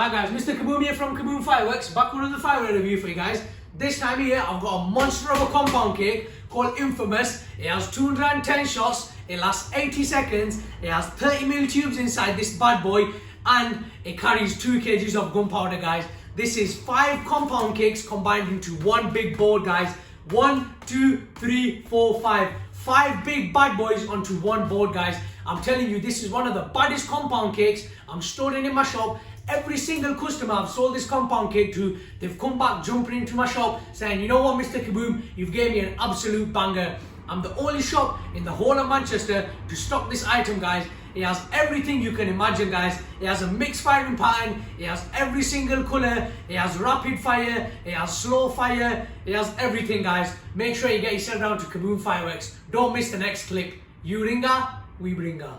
Hi guys, Mr. Kaaboom here from Kaaboom Fireworks, back with another firework review for you guys. This time here, I've got a monster of a compound cake called Infamous. It has 210 shots, it lasts 80 seconds, it has 30mm tubes inside this bad boy, and it carries 2 kgs of gunpowder, guys. This is 5 compound cakes combined into one big board, guys. 1, 2, 3, 4, 5. 5 big bad boys onto one board, guys. I'm telling you, this is one of the baddest compound cakes. I'm storing in my shop. Every single customer I've sold this compound cake to, they've come back jumping into my shop saying, you know what, Mr. Kaaboom, you've gave me an absolute banger. I'm the only shop in the whole of Manchester to stock this item, guys. It has everything you can imagine, guys. It has a mixed firing pattern, it has every single colour, it has rapid fire, it has slow fire, it has everything, guys. Make sure you get yourself down to Kaaboom Fireworks. Don't miss the next clip. You ringa, we bringa.